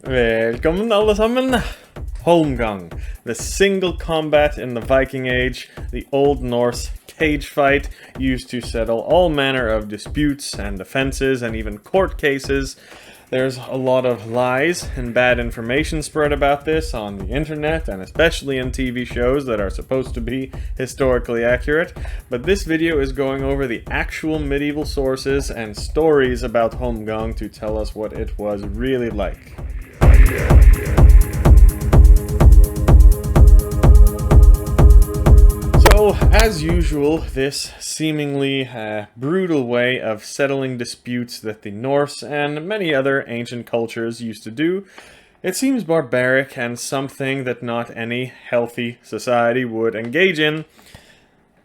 Välkommen allesammen! Holmgang, the single combat in the Viking Age, the Old Norse cage fight used to settle all manner of disputes and offenses and even court cases. There's a lot of lies and bad information spread about this on the internet and especially in TV shows that are supposed to be historically accurate, but this video is going over the actual medieval sources and stories about holmgång to tell us what it was really like. So, as usual, this seemingly brutal way of settling disputes that the Norse and many other ancient cultures used to do, it seems barbaric and something that not any healthy society would engage in.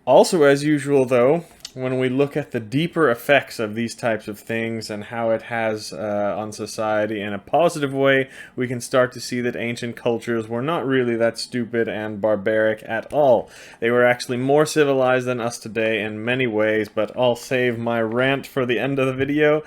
Also, as usual though, when we look at the deeper effects of these types of things and how it has on society in a positive way, we can start to see that ancient cultures were not really that stupid and barbaric at all. They were actually more civilized than us today in many ways, but I'll save my rant for the end of the video.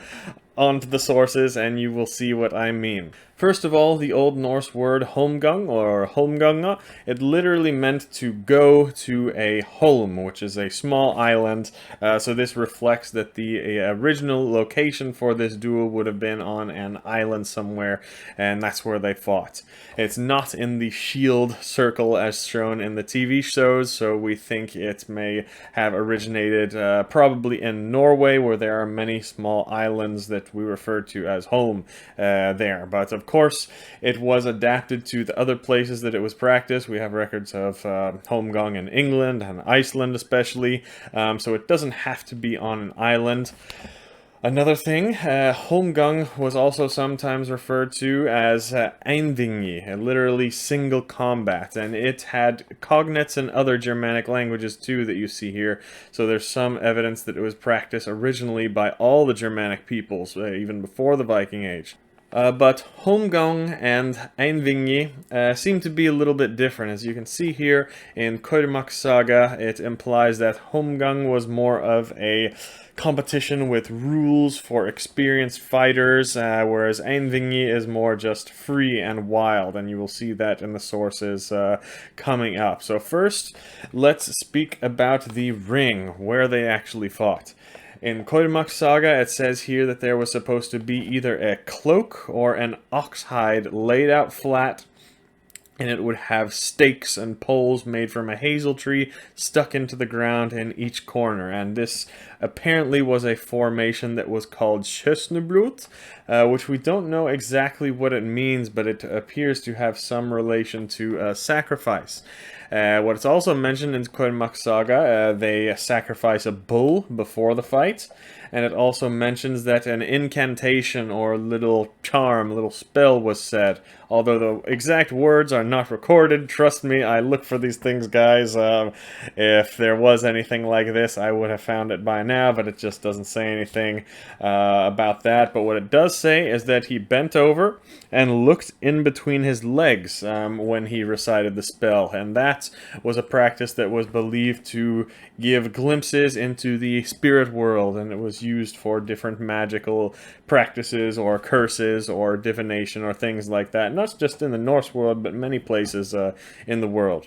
Onto the sources and you will see what I mean. First of all, the Old Norse word holmgång or holmganga, it literally meant to go to a holm, which is a small island. So this reflects that the original location for this duel would have been on an island somewhere, and that's where they fought. It's not in the shield circle as shown in the TV shows, so we think it may have originated probably in Norway, where there are many small islands that we refer to as holm there. But of course, it was adapted to the other places that it was practiced. We have records of holmgång in England and Iceland especially, so it doesn't have to be on an island. Another thing, holmgång was also sometimes referred to as Einvigi, literally single combat, and it had cognates in other Germanic languages too that you see here, so there's some evidence that it was practiced originally by all the Germanic peoples, even before the Viking Age. But holmgång and Einvigi seem to be a little bit different. As you can see here in Kormáks saga, it implies that holmgång was more of a competition with rules for experienced fighters, whereas Einvigi is more just free and wild, and you will see that in the sources coming up. So first, let's speak about the ring, where they actually fought. In Kormáks saga, it says here that there was supposed to be either a cloak or an ox hide laid out flat, and it would have stakes and poles made from a hazel tree stuck into the ground in each corner. And this apparently was a formation that was called Kjøsnebrot, which we don't know exactly what it means, but it appears to have some relation to sacrifice. What's also mentioned in Kormáks saga, they sacrifice a bull before the fight, and it also mentions that an incantation or little charm, little spell was said. Although the exact words are not recorded, trust me, I look for these things, guys. If there was anything like this, I would have found it by now, but it just doesn't say anything about that. But what it does say is that he bent over and looked in between his legs when he recited the spell, and that was a practice that was believed to give glimpses into the spirit world, and it was used for different magical practices or curses or divination or things like that, not just in the Norse world, but many places in the world.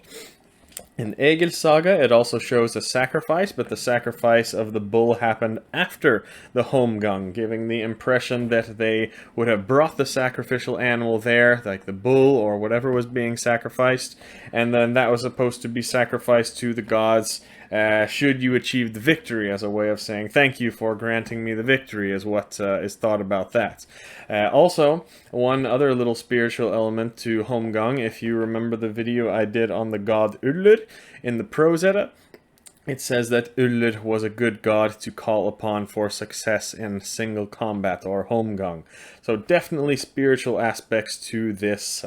In Egils Saga, it also shows a sacrifice, but the sacrifice of the bull happened after the holmgång, giving the impression that they would have brought the sacrificial animal there, like the bull or whatever was being sacrificed, and then that was supposed to be sacrificed to the gods should you achieve the victory, as a way of saying thank you for granting me the victory, is what is thought about that. Also, one other little spiritual element to holmgång, if you remember the video I did on the god Ullr in the Prose Edda, it says that Ullr was a good god to call upon for success in single combat or holmgång. So definitely spiritual aspects to this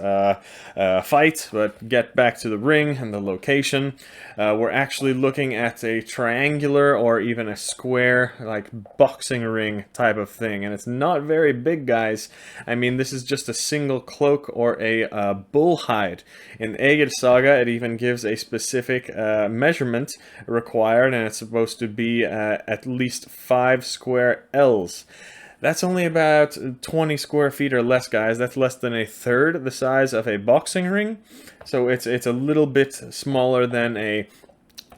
fight, but get back to the ring and the location. We're actually looking at a triangular or even a square, like boxing ring type of thing, and it's not very big, guys. I mean, this is just a single cloak or a bull hide. In Egils Saga, it even gives a specific measurement required, and it's supposed to be at least 5 square ells. That's only about 20 square feet or less, guys. That's less than a third the size of a boxing ring. So it's a little bit smaller than a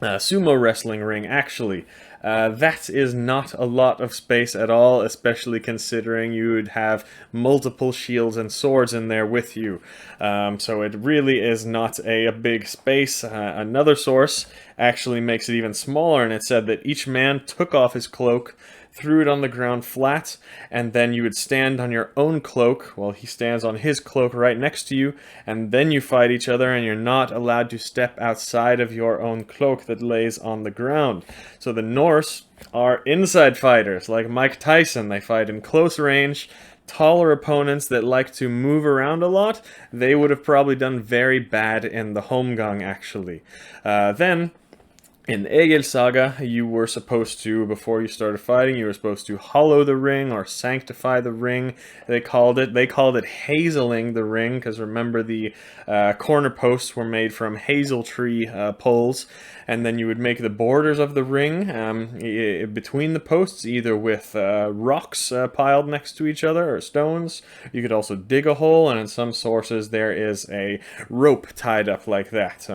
sumo wrestling ring, actually. That is not a lot of space at all, especially considering you would have multiple shields and swords in there with you. So it really is not a big space. Another source actually makes it even smaller, and it said that each man took off his cloak, threw it on the ground flat, and then you would stand on your own cloak while he stands on his cloak right next to you, and then you fight each other, and you're not allowed to step outside of your own cloak that lays on the ground. So the Norse are inside fighters, like Mike Tyson. They fight in close range. Taller opponents that like to move around a lot, they would have probably done very bad in the holmgång, actually. Then in Egils Saga, you were supposed to, before you started fighting, you were supposed to hollow the ring or sanctify the ring. They called it hazeling the ring, because remember the corner posts were made from hazel tree poles, and then you would make the borders of the ring between the posts, either with rocks piled next to each other or stones. You could also dig a hole, and in some sources there is a rope tied up like that.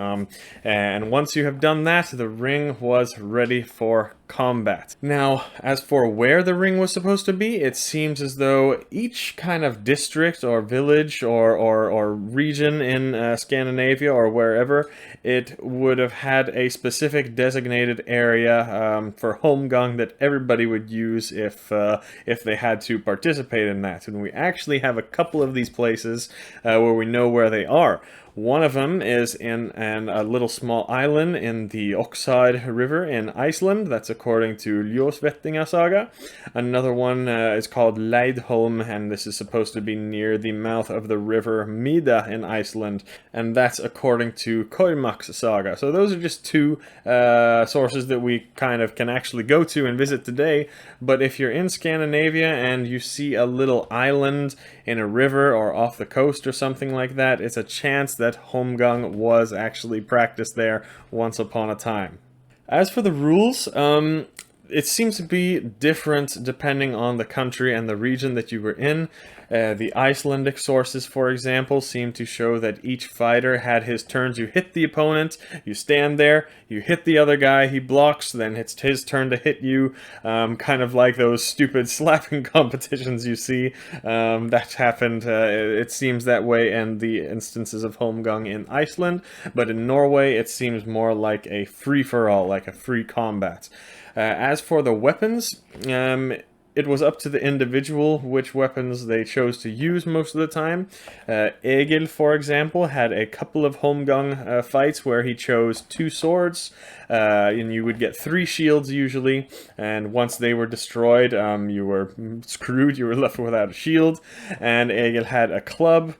And once you have done that, the ring was ready for combat. Now, as for where the ring was supposed to be, it seems as though each kind of district or village or region in Scandinavia or wherever, it would have had a specific designated area for holmgång that everybody would use if they had to participate in that. And we actually have a couple of these places where we know where they are. One of them is in a little small island in the Oxide River in Iceland. That's according to Ljosvetninga Saga. Another one is called Leidholm, and this is supposed to be near the mouth of the river Mida in Iceland, and that's according to Kormáks Saga. So those are just two sources that we kind of can actually go to and visit today. But if you're in Scandinavia and you see a little island in a river or off the coast or something like that, it's a chance that holmgång was actually practiced there once upon a time. As for the rules, it seems to be different depending on the country and the region that you were in. The Icelandic sources, for example, seem to show that each fighter had his turns. You hit the opponent, you stand there, you hit the other guy, he blocks, then it's his turn to hit you. Kind of like those stupid slapping competitions you see. That happened, it seems that way in the instances of holmgång in Iceland, but in Norway it seems more like a free-for-all, like a free combat. As for the weapons, it was up to the individual which weapons they chose to use most of the time. Egill, for example, had a couple of holmgång fights where he chose 2 swords, and you would get 3 shields usually, and once they were destroyed, you were screwed, you were left without a shield. And Egill had a club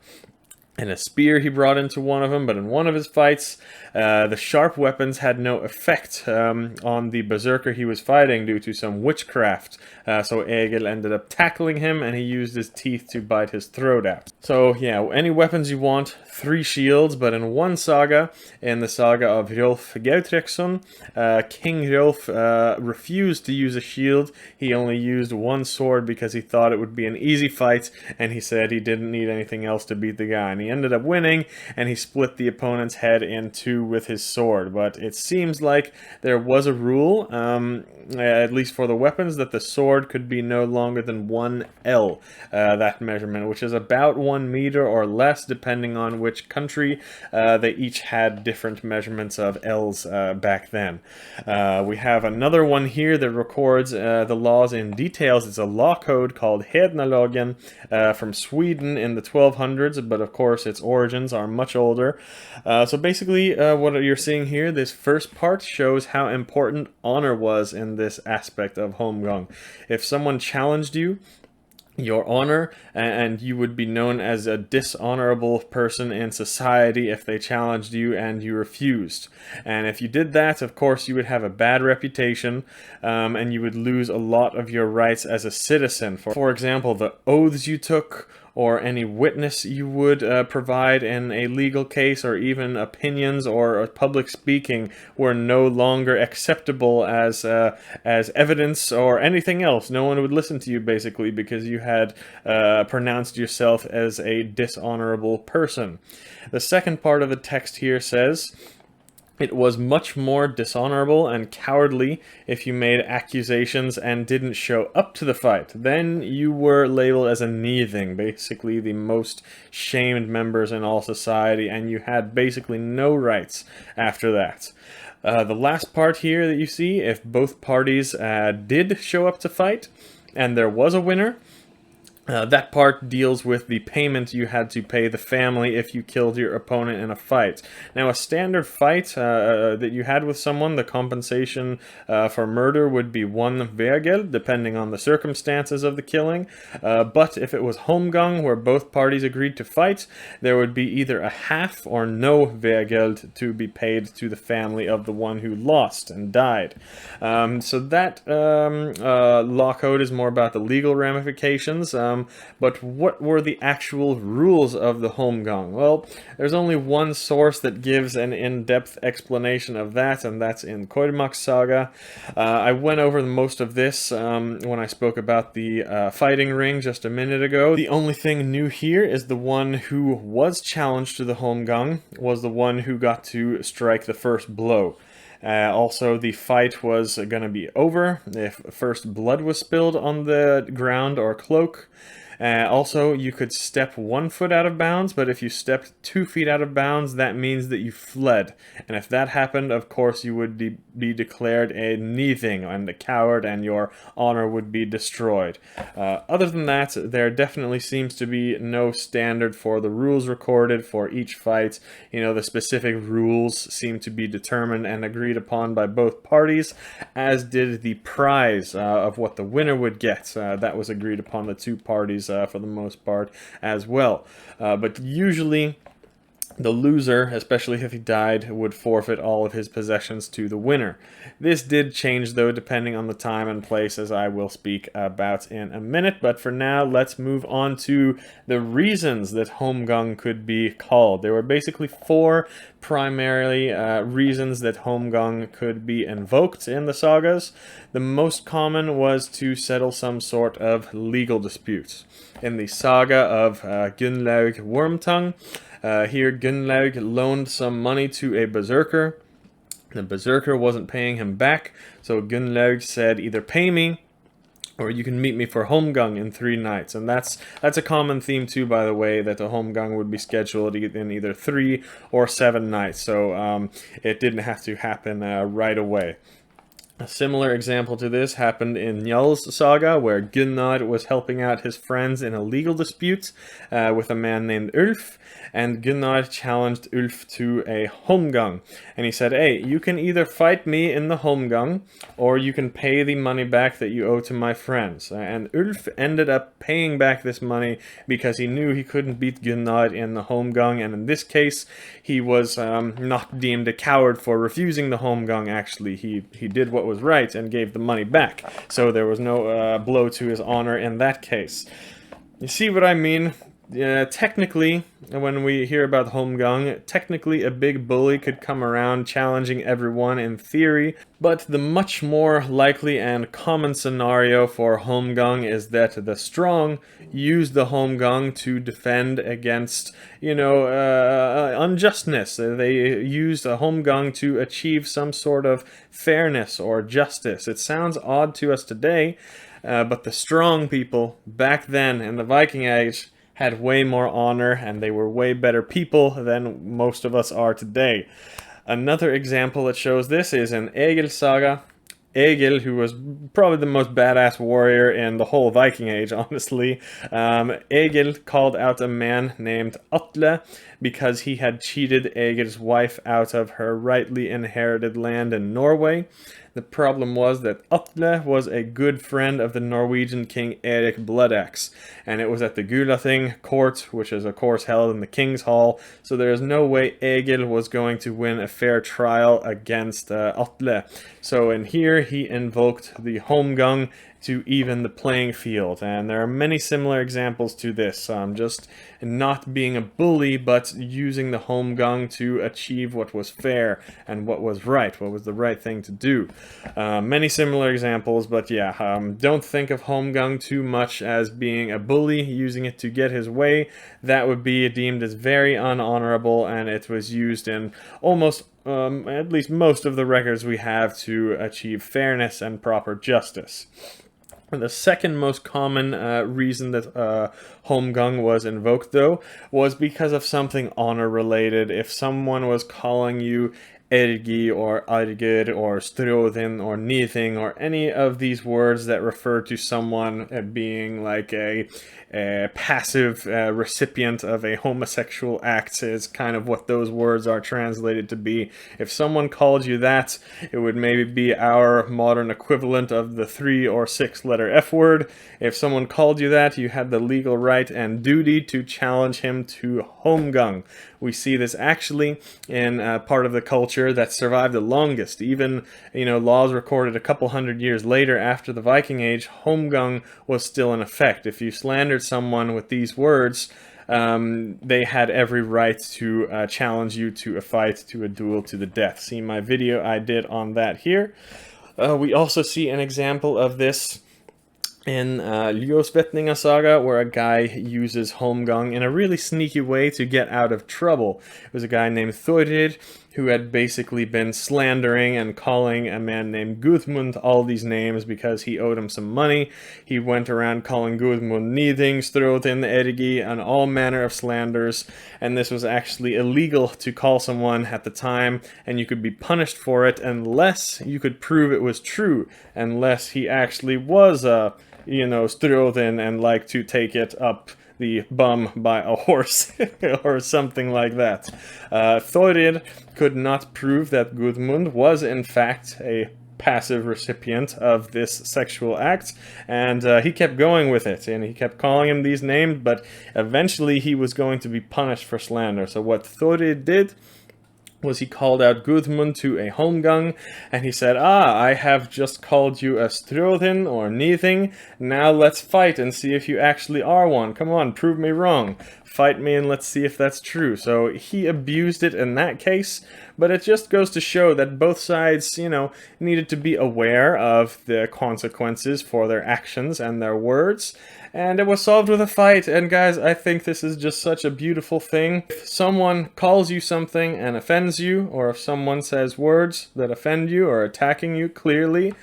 and a spear he brought into one of them, but in one of his fights, the sharp weapons had no effect on the berserker he was fighting due to some witchcraft. So Egill ended up tackling him, and he used his teeth to bite his throat out. So yeah, any weapons you want, 3 shields, but in one saga, in the saga of Hrolf Gautrekksson, King Hrolf refused to use a shield. He only used 1 sword because he thought it would be an easy fight, and he said he didn't need anything else to beat the guy. And he ended up winning, and he split the opponent's head in 2 with his sword. But it seems like there was a rule, at least for the weapons, that the sword could be no longer than 1 L, that measurement, which is about 1 meter or less, depending on which country. They each had different measurements of L's back then. We have another one here that records the laws in details. It's a law code called Hednalagen from Sweden in the 1200s, but of course its origins are much older. So basically what you're seeing here, this first part shows how important honor was in this aspect of holmgång. If someone challenged you, your honor, and you would be known as a dishonorable person in society if they challenged you and you refused. And if you did that, of course, you would have a bad reputation, and you would lose a lot of your rights as a citizen. For example, the oaths you took, or any witness you would provide in a legal case, or even opinions or public speaking were no longer acceptable as evidence or anything else. No one would listen to you basically because you had pronounced yourself as a dishonorable person. The second part of the text here says, it was much more dishonorable and cowardly if you made accusations and didn't show up to the fight. Then you were labeled as a nything, basically the most shamed members in all society, and you had basically no rights after that. The last part here that you see, if both parties did show up to fight and there was a winner, that part deals with the payment you had to pay the family if you killed your opponent in a fight. Now, a standard fight that you had with someone, the compensation for murder would be 1 vergeld, depending on the circumstances of the killing. But if it was holmgång, where both parties agreed to fight, there would be either a half or no vergeld to be paid to the family of the one who lost and died. So that law code is more about the legal ramifications. But what were the actual rules of the holmgång? Well, there's only one source that gives an in-depth explanation of that, and that's in Kormáks Saga. I went over most of this when I spoke about the fighting ring just a minute ago. The only thing new here is the one who was challenged to the holmgång was the one who got to strike the first blow. Also, the fight was going to be over if first blood was spilled on the ground or cloak. Also, you could step 1 foot out of bounds, but if you stepped 2 feet out of bounds, that means that you fled. And if that happened, of course, you would be declared a nything and a coward, and your honor would be destroyed. Other than that, there definitely seems to be no standard for the rules recorded for each fight. You know, the specific rules seem to be determined and agreed upon by both parties, as did the prize of what the winner would get. That was agreed upon the two parties for the most part as well. But usually the loser, especially if he died, would forfeit all of his possessions to the winner. This did change though depending on the time and place, as I will speak about in a minute, but for now let's move on to the reasons that holmgång could be called. There were basically 4 primarily reasons that holmgång could be invoked in the sagas. The most common was to settle some sort of legal disputes. In the saga of Gunnlaug Wormtongue, here Gunnlaug loaned some money to a berserker. The berserker wasn't paying him back, so Gunnlaug said, either pay me or you can meet me for holmgång in 3 nights. And that's a common theme too, by the way, that the holmgång would be scheduled in either 3 or 7 nights. So it didn't have to happen right away. A similar example to this happened in Njals Saga, where Gunnar was helping out his friends in a legal dispute with a man named Ulf, and Gunnar challenged Ulf to a holmgång. And he said, hey, you can either fight me in the holmgång, or you can pay the money back that you owe to my friends. And Ulf ended up paying back this money because he knew he couldn't beat Gunnar in the holmgång, and in this case, he was not deemed a coward for refusing the holmgång. Actually, he did what was right and gave the money back, so there was no blow to his honor in that case. You see what I mean? Technically, when we hear about holmgång, technically a big bully could come around challenging everyone in theory, but the much more likely and common scenario for holmgång is that the strong use the holmgång to defend against, unjustness. They use the holmgång to achieve some sort of fairness or justice. It sounds odd to us today, but the strong people back then in the Viking Age had way more honor, and they were way better people than most of us are today. Another example that shows this is in Egils Saga. Egill, who was probably the most badass warrior in the whole Viking Age, honestly. Egill called out a man named Atle because he had cheated Egil's wife out of her rightly inherited land in Norway. The problem was that Atle was a good friend of the Norwegian king Erik Bloodaxe, and it was at the Gulathing court, which is of course held in the king's hall, so there is no way Egill was going to win a fair trial against Atle. So in here he invoked the holmgång to even the playing field. And there are many similar examples to this, just not being a bully, but using the holmgång to achieve what was fair and what was right, what was the right thing to do. Many similar examples, but yeah, don't think of holmgång too much as being a bully using it to get his way. That would be deemed as very unhonorable, and it was used in almost at least most of the records we have to achieve fairness and proper justice. The second most common reason that holmgång was invoked, though, was because of something honor-related. If someone was calling you Eyrbyggja or Argir or Stråðin or Nithing or any of these words that refer to someone being like a passive recipient of a homosexual act, is kind of what those words are translated to be. If someone called you that, it would maybe be our modern equivalent of the 3 or 6 letter F word. If someone called you that, you had the legal right and duty to challenge him to holmgång. We see this actually in part of the culture that survived the longest. Even, laws recorded a couple hundred years later after the Viking Age, holmgång was still in effect. If you slandered someone with these words, they had every right to challenge you to a fight, to a duel to the death. See my video I did on that here. We also see an example of this in Ljosvetninga Saga, where a guy uses holmgång in a really sneaky way to get out of trouble. It was a guy named Thorir who had basically been slandering and calling a man named Gudmund all these names because he owed him some money. He went around calling Gudmund Nithing, Stråðin, Eyrbyggja, and all manner of slanders, and this was actually illegal to call someone at the time, and you could be punished for it unless you could prove it was true, unless he actually was Stråðin and liked to take it up the bum by a horse or something like that. Thorir could not prove that Gudmund was in fact a passive recipient of this sexual act, and he kept going with it, and he kept calling him these names, but eventually he was going to be punished for slander. So what Thorir did was he called out Gudmund to a holmgång, and he said, I have just called you a Stråðin or Nithing, now let's fight and see if you actually are one. Come on, prove me wrong. Fight me and let's see if that's true. So he abused it in that case, but it just goes to show that both sides, needed to be aware of the consequences for their actions and their words, and it was solved with a fight. And guys, I think this is just such a beautiful thing. If someone calls you something and offends you, or if someone says words that offend you or attacking you clearly,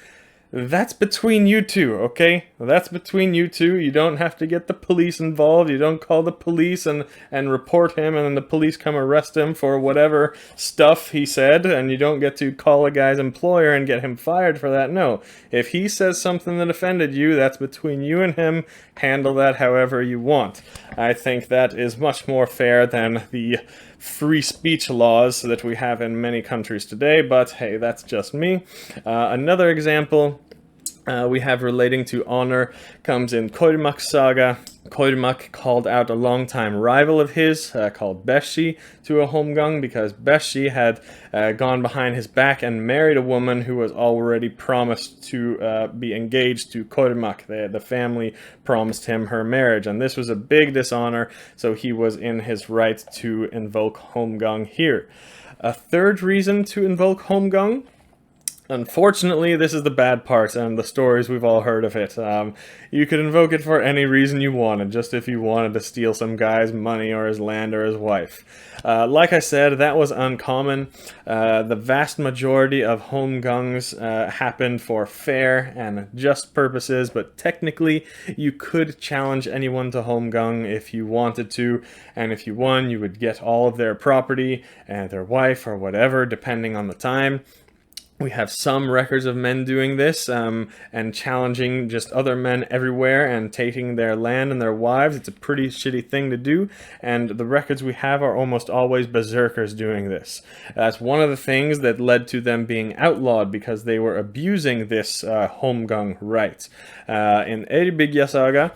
that's between you two, okay? That's between you two. You don't have to get the police involved. You don't call the police and report him, and then the police come arrest him for whatever stuff he said, and you don't get to call a guy's employer and get him fired for that. No. If he says something that offended you, that's between you and him. Handle that however you want. I think that is much more fair than the free speech laws that we have in many countries today, but hey, that's just me. Another example we have relating to honor comes in Kormáks Saga. Kormáks called out a longtime rival of his, called Beshi, to a holmgång because Beshi had gone behind his back and married a woman who was already promised to be engaged to Kormáks. The family promised him her marriage, and this was a big dishonor, so he was in his right to invoke holmgång here. A third reason to invoke holmgång, unfortunately, this is the bad part and the stories we've all heard of it. You could invoke it for any reason you wanted, just if you wanted to steal some guy's money or his land or his wife. Like I said, that was uncommon. The vast majority of holmgångs happened for fair and just purposes, but technically you could challenge anyone to holmgång if you wanted to, and if you won, you would get all of their property and their wife or whatever, depending on the time. We have some records of men doing this and challenging just other men everywhere and taking their land and their wives. It's a pretty shitty thing to do, and the records we have are almost always berserkers doing this. That's one of the things that led to them being outlawed, because they were abusing this holmgång right. In Eyrbyggja Saga,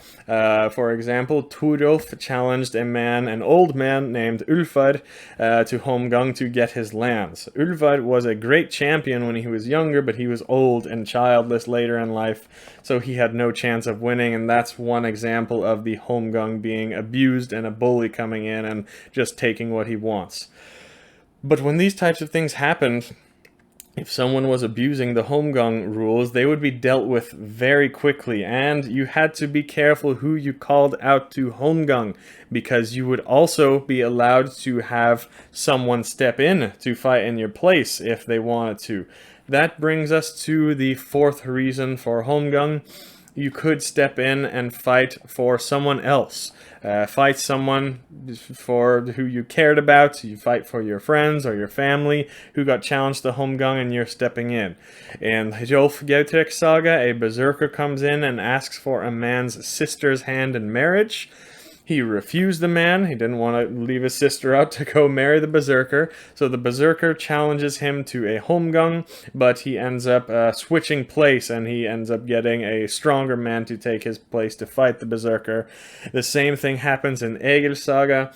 for example, Thorolf challenged an old man named Ulfar to holmgång to get his lands. Ulfar was a great champion when he was younger, but he was old and childless later in life, so he had no chance of winning, and that's one example of the holmgång being abused and a bully coming in and just taking what he wants. But when these types of things happened, if someone was abusing the holmgång rules, they would be dealt with very quickly, and you had to be careful who you called out to holmgång, because you would also be allowed to have someone step in to fight in your place if they wanted to. That brings us to the fourth reason for holmgång. You could step in and fight for someone else. Fight someone for who you cared about. You fight for your friends or your family who got challenged to holmgång, and you're stepping in. In Hrolf Gautrekssons Saga, a berserker comes in and asks for a man's sister's hand in marriage. He refused the man. He didn't want to leave his sister out to go marry the berserker. So the berserker challenges him to a holmgång, but he ends up switching place, and he ends up getting a stronger man to take his place to fight the berserker. The same thing happens in Egils Saga.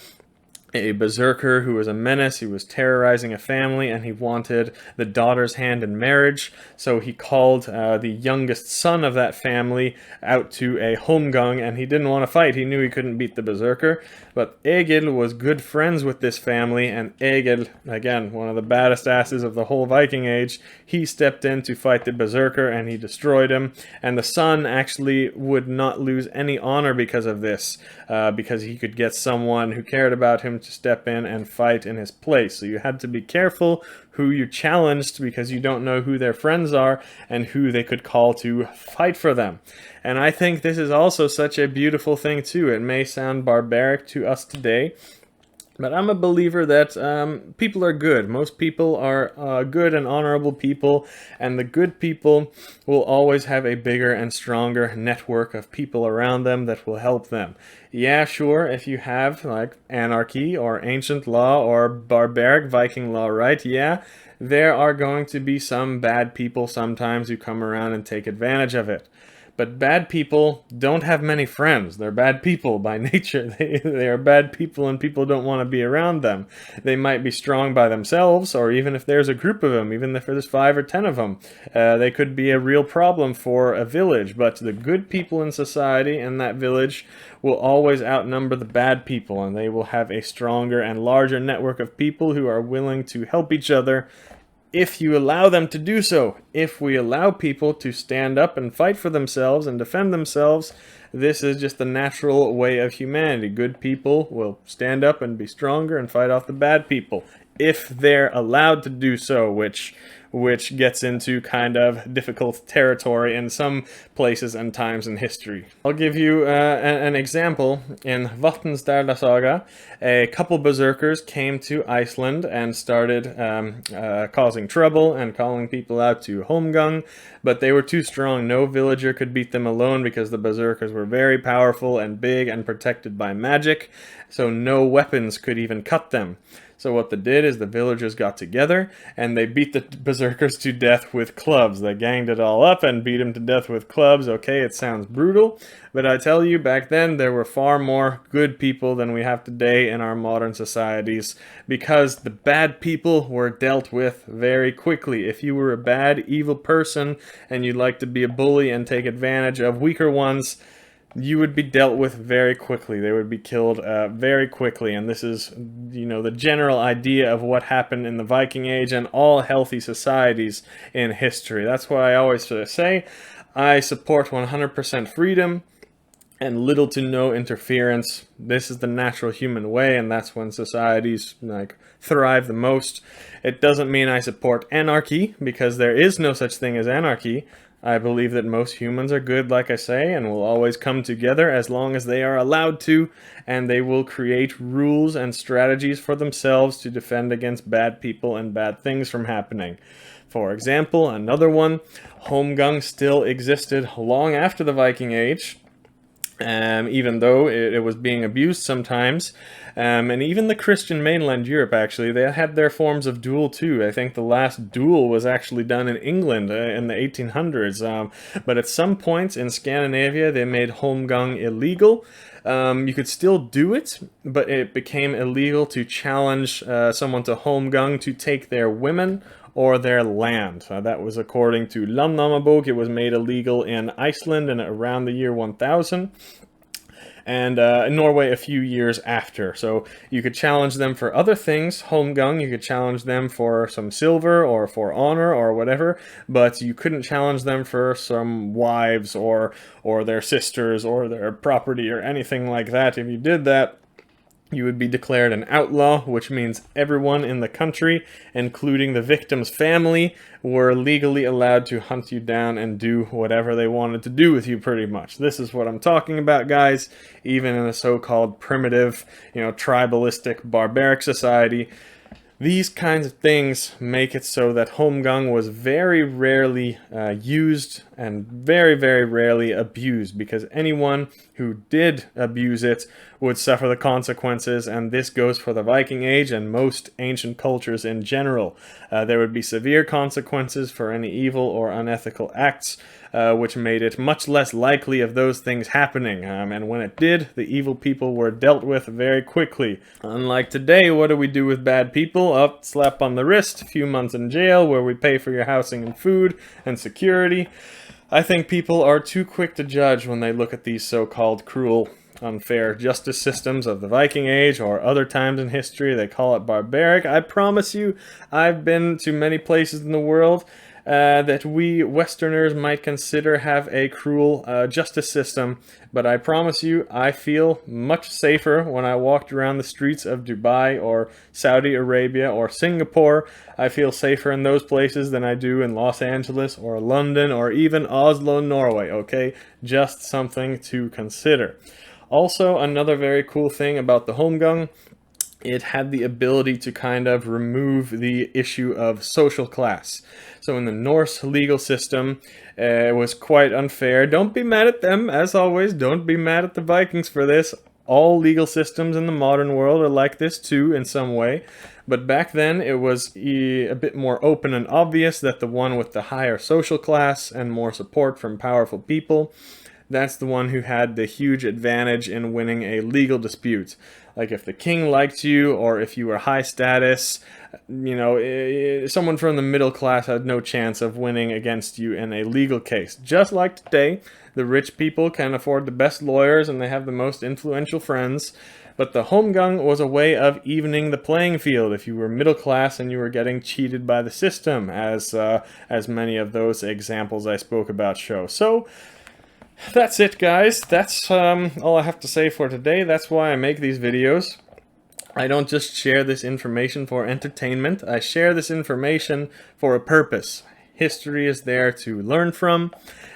A berserker who was a menace. He was terrorizing a family, and he wanted the daughter's hand in marriage, so he called the youngest son of that family out to a holmgång, and he didn't want to fight. He knew he couldn't beat the berserker, but Egill was good friends with this family, and Egill, again, one of the baddest asses of the whole Viking age, he stepped in to fight the berserker, and he destroyed him, and the son actually would not lose any honor because of this, because he could get someone who cared about him to step in and fight in his place. So you had to be careful who you challenged, because you don't know who their friends are and who they could call to fight for them. And I think this is also such a beautiful thing too. It may sound barbaric to us today, but I'm a believer that people are good. Most people are good and honorable people, and the good people will always have a bigger and stronger network of people around them that will help them. Yeah, sure, if you have like anarchy or ancient law or barbaric Viking law, right? Yeah, there are going to be some bad people sometimes who come around and take advantage of it. But bad people don't have many friends. They're bad people by nature. They are bad people, and people don't want to be around them. They might be strong by themselves, or even if there's a group of them, even if there's 5 or 10 of them, they could be a real problem for a village. But the good people in society in that village will always outnumber the bad people, and they will have a stronger and larger network of people who are willing to help each other if you allow them to do so. If we allow people to stand up and fight for themselves and defend themselves, this is just the natural way of humanity. Good people will stand up and be stronger and fight off the bad people, if they're allowed to do so, which gets into kind of difficult territory in some places and times in history. I'll give you an example. In Svarfdælasaga, a couple berserkers came to Iceland and started causing trouble and calling people out to holmgång, but they were too strong. No villager could beat them alone, because the berserkers were very powerful and big and protected by magic, so no weapons could even cut them. So what they did is the villagers got together and they beat the berserkers to death with clubs. They ganged it all up and beat them to death with clubs. Okay, it sounds brutal, but I tell you, back then there were far more good people than we have today in our modern societies, because the bad people were dealt with very quickly. If you were a bad, evil person and you'd like to be a bully and take advantage of weaker ones, you would be dealt with very quickly. They would be killed very quickly, and this is, the general idea of what happened in the Viking Age and all healthy societies in history. That's why I always say I support 100% freedom and little to no interference. This is the natural human way, and that's when societies thrive the most. It doesn't mean I support anarchy, because there is no such thing as anarchy. I believe that most humans are good, like I say, and will always come together as long as they are allowed to, and they will create rules and strategies for themselves to defend against bad people and bad things from happening. For example, another one, holmgång still existed long after the Viking Age, even though it was being abused sometimes. And even the Christian mainland Europe, actually, they had their forms of duel too. I think the last duel was actually done in England in the 1800s. But at some points in Scandinavia, they made holmgång illegal. You could still do it, but it became illegal to challenge someone to holmgång to take their women or their land. That was according to Landnámabók. It was made illegal in Iceland in around the year 1000. And in Norway a few years after. So you could challenge them for other things, holmgång, you could challenge them for some silver or for honor or whatever, but you couldn't challenge them for some wives or their sisters or their property or anything like that. If you did that, you would be declared an outlaw, which means everyone in the country, including the victim's family, were legally allowed to hunt you down and do whatever they wanted to do with you, pretty much. This is what I'm talking about, guys. Even in a so-called primitive, tribalistic, barbaric society, these kinds of things make it so that holmgång was very rarely used and very, very rarely abused, because anyone who did abuse it would suffer the consequences, and this goes for the Viking Age and most ancient cultures in general. There would be severe consequences for any evil or unethical acts, which made it much less likely of those things happening, and when it did, the evil people were dealt with very quickly. Unlike today, what do we do with bad people? Slap on the wrist, a few months in jail, where we pay for your housing and food and security. I think people are too quick to judge when they look at these so-called cruel, unfair justice systems of the Viking Age or other times in history. They call it barbaric. I promise you, I've been to many places in the world that we Westerners might consider have a cruel justice system, but I promise you, I feel much safer when I walked around the streets of Dubai or Saudi Arabia or Singapore. I feel safer in those places than I do in Los Angeles or London or even Oslo, Norway, okay? Just something to consider. Also, another very cool thing about the holmgång, it had the ability to kind of remove the issue of social class. So in the Norse legal system, it was quite unfair. Don't be mad at them, as always. Don't be mad at the Vikings for this. All legal systems in the modern world are like this too, in some way. But back then, it was a bit more open and obvious that the one with the higher social class and more support from powerful people, that's the one who had the huge advantage in winning a legal dispute. Like if the king liked you, or if you were high status, someone from the middle class had no chance of winning against you in a legal case. Just like today, the rich people can afford the best lawyers and they have the most influential friends. But the holmgång was a way of evening the playing field if you were middle class and you were getting cheated by the system, as many of those examples I spoke about show. So that's it, guys. That's all I have to say for today. That's why I make these videos. I don't just share this information for entertainment. I share this information for a purpose. History is there to learn from,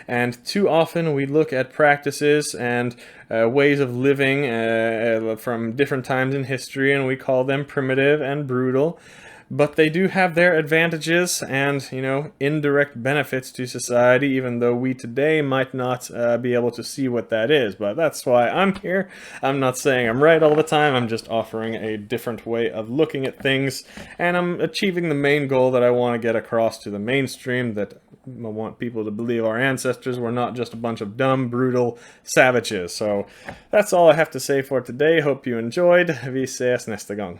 and too often we look at practices and ways of living from different times in history, and we call them primitive and brutal. But they do have their advantages and, indirect benefits to society, even though we today might not be able to see what that is. But that's why I'm here. I'm not saying I'm right all the time. I'm just offering a different way of looking at things. And I'm achieving the main goal that I want to get across to the mainstream, that I want people to believe our ancestors were not just a bunch of dumb, brutal savages. So that's all I have to say for today. Hope you enjoyed. Vi ses nästa gång.